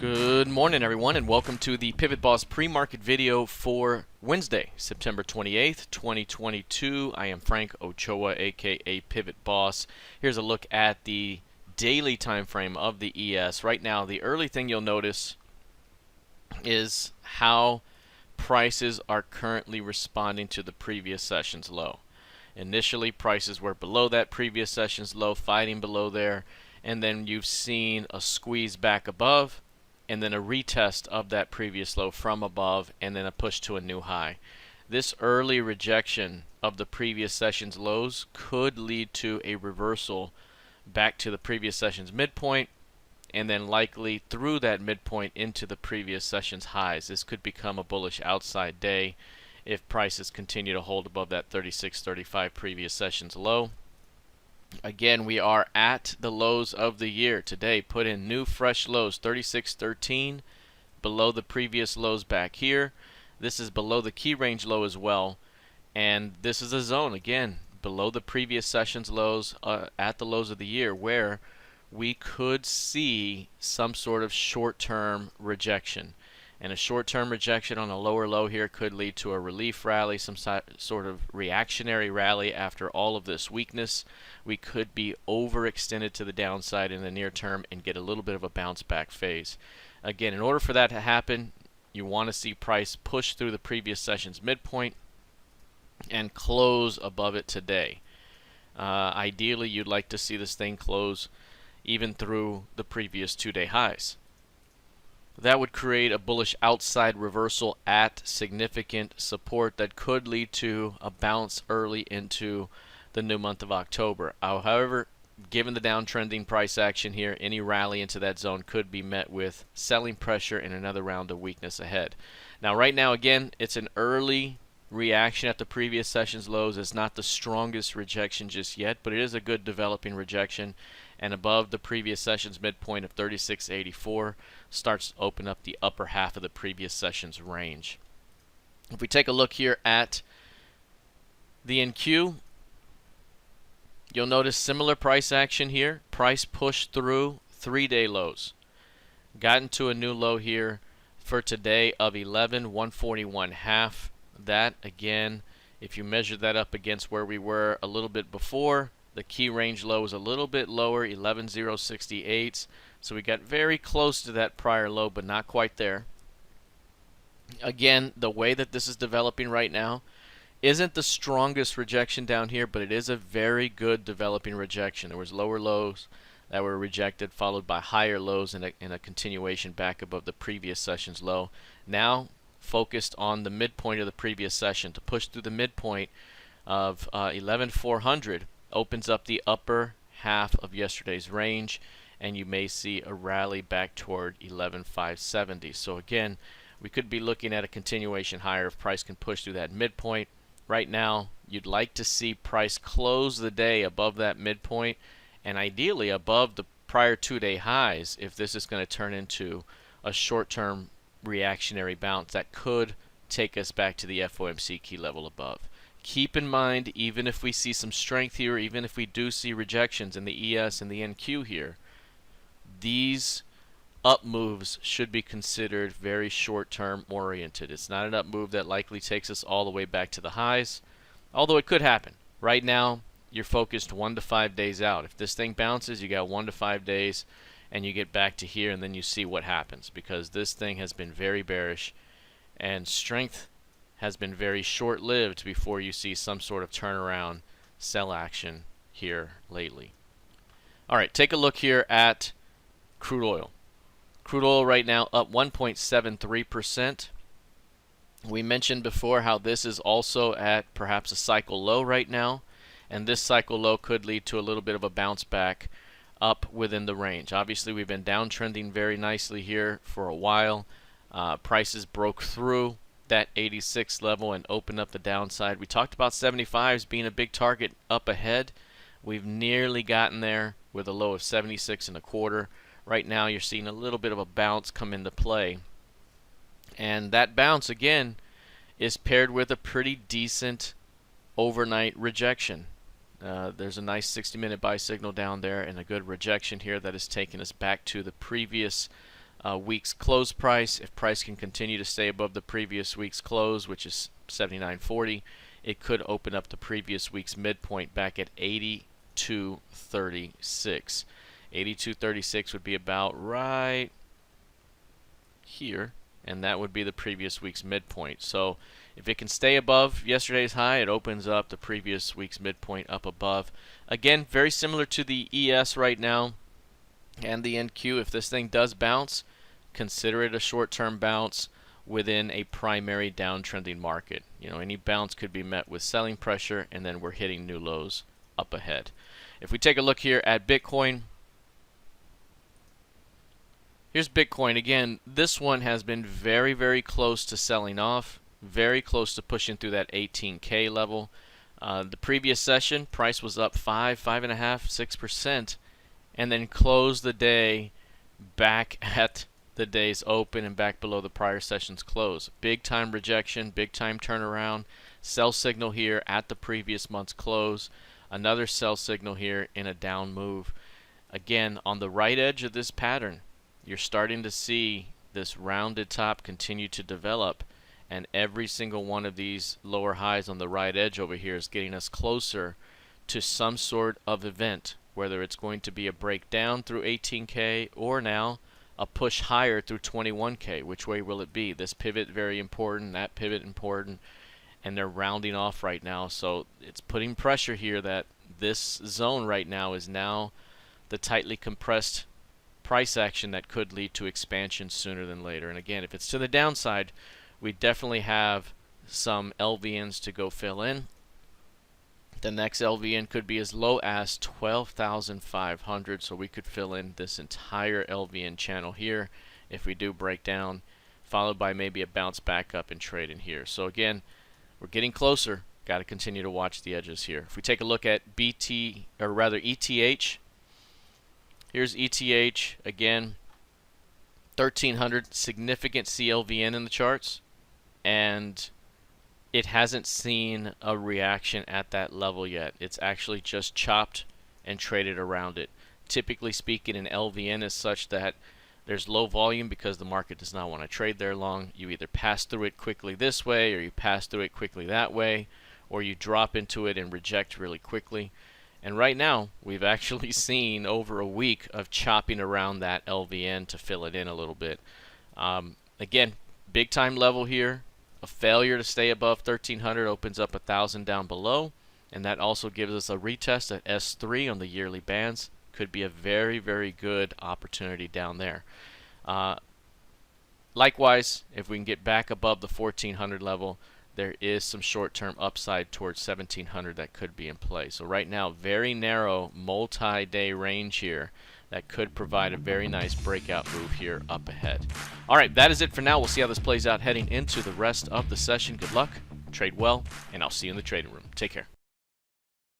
Good morning, everyone, and welcome to the PivotBoss pre-market video for Wednesday, September 28th, 2022. I am Frank Ochoa, aka PivotBoss. Here's a look at the daily time frame of the ES. Right now, the early thing you'll notice is how prices are currently responding to the previous session's low. Initially, prices were below that previous session's low, fighting below there, and then you've seen a squeeze back above, and then a retest of that previous low from above, and then a push to a new high. This early rejection of the previous session's lows could lead to a reversal back to the previous session's midpoint, and then likely through that midpoint into the previous session's highs. This could become a bullish outside day if prices continue to hold above that 36.35 previous session's low. Again, we are at the lows of the year today. Put in new fresh lows, 36.13, below the previous lows back here. This is below the key range low as well, and this is a zone again below the previous session's lows, at the lows of the year, where we could see some sort of short-term rejection. And a short-term rejection on a lower low here could lead to a relief rally, some sort of reactionary rally after all of this weakness. We could be overextended to the downside in the near term and get a little bit of a bounce back phase. Again, in order for that to happen, you want to see price push through the previous session's midpoint and close above it today. Ideally, you'd like to see this thing close even through the previous two-day highs. That would create a bullish outside reversal at significant support that could lead to a bounce early into the new month of October. However, given the downtrending price action here, any rally into that zone could be met with selling pressure and another round of weakness ahead. Now, right now, again, it's an early reaction at the previous session's lows. It's not the strongest rejection just yet, but it is a good developing rejection, and above the previous session's midpoint of 36.84 starts to open up the upper half of the previous session's range. If we take a look here at the NQ, you'll notice similar price action here. Price pushed through three-day lows. Gotten to a new low here for today of 11,141.5. That, again, if you measure that up against where we were a little bit before, the key range low was a little bit lower, 11,068. So we got very close to that prior low, but not quite there. Again, the way that this is developing right now isn't the strongest rejection down here, but it is a very good developing rejection. There was lower lows that were rejected, followed by higher lows and a continuation back above the previous session's low. Now focused on the midpoint of the previous session. To push through the midpoint of 11,400 opens up the upper half of yesterday's range, and you may see a rally back toward 11,570. So again, we could be looking at a continuation higher if price can push through that midpoint. Right now, you'd like to see price close the day above that midpoint, and ideally above the prior two-day highs if this is going to turn into a short-term reactionary bounce that could take us back to the FOMC key level above. Keep in mind, even if we see some strength here, even if we do see rejections in the ES and the NQ here, these up moves should be considered very short-term oriented. It's not an up move that likely takes us all the way back to the highs, although it could happen. Right now, you're focused 1 to 5 days out. If this thing bounces, you got 1 to 5 days, and you get back to here, and then you see what happens, because this thing has been very bearish, and strength has been very short-lived before you see some sort of turnaround sell action here lately. All right, take a look here at crude oil. Crude oil right now up 1.73%. We mentioned before how this is also at perhaps a cycle low right now, and this cycle low could lead to a little bit of a bounce back up within the range. Obviously, we've been downtrending very nicely here for a while. Prices broke through that 86 level and opened up the downside. We talked about 75s being a big target up ahead. We've nearly gotten there with a low of 76.25. Right now, you're seeing a little bit of a bounce come into play, and that bounce again is paired with a pretty decent overnight rejection. There's a nice 60-minute buy signal down there and a good rejection here that has taken us back to the previous week's close price. If price can continue to stay above the previous week's close, which is 79.40, it could open up the previous week's midpoint back at 82.36. 82.36 would be about right here, and that would be the previous week's midpoint. So if it can stay above yesterday's high, it opens up the previous week's midpoint up above. Again, very similar to the ES right now and the NQ. If this thing does bounce, consider it a short-term bounce within a primary downtrending market. You know, any bounce could be met with selling pressure, and then we're hitting new lows up ahead. If we take a look here at Bitcoin, here's Bitcoin. Again, this one has been very, very close to selling off, very close to pushing through that 18K level. The previous session, price was up 5.5%, 6%, and then closed the day back at the day's open and back below the prior session's close. Big time rejection, big time turnaround. Sell signal here at the previous month's close. Another sell signal here in a down move. Again, on the right edge of this pattern, you're starting to see this rounded top continue to develop, and every single one of these lower highs on the right edge over here is getting us closer to some sort of event, whether it's going to be a breakdown through 18K or now a push higher through 21K. Which way will it be? This pivot very important, that pivot important, and they're rounding off right now. So it's putting pressure here that this zone right now is now the tightly compressed price action that could lead to expansion sooner than later. And again, if it's to the downside, we definitely have some LVNs to go fill in. The next LVN could be as low as 12,500, so we could fill in this entire LVN channel here if we do break down, followed by maybe a bounce back up and trade in here. So again, we're getting closer. Got to continue to watch the edges here. If we take a look at ETH, here's ETH again, 1300, significant CLVN in the charts, and it hasn't seen a reaction at that level yet. It's actually just chopped and traded around it. Typically speaking, an LVN is such that there's low volume because the market does not want to trade there long. You either pass through it quickly this way, or you pass through it quickly that way, or you drop into it and reject really quickly. And right now, we've actually seen over a week of chopping around that LVN to fill it in a little bit. Again, big time level here. A failure to stay above 1300 opens up 1,000 down below, and that also gives us a retest at S3 on the yearly bands. Could be a very, very good opportunity down there. Likewise, if we can get back above the 1400 level, there is some short-term upside towards 1700 that could be in play. So right now, very narrow multi-day range here that could provide a very nice breakout move here up ahead. All right, that is it for now. We'll see how this plays out heading into the rest of the session. Good luck, trade well, and I'll see you in the trading room. Take care.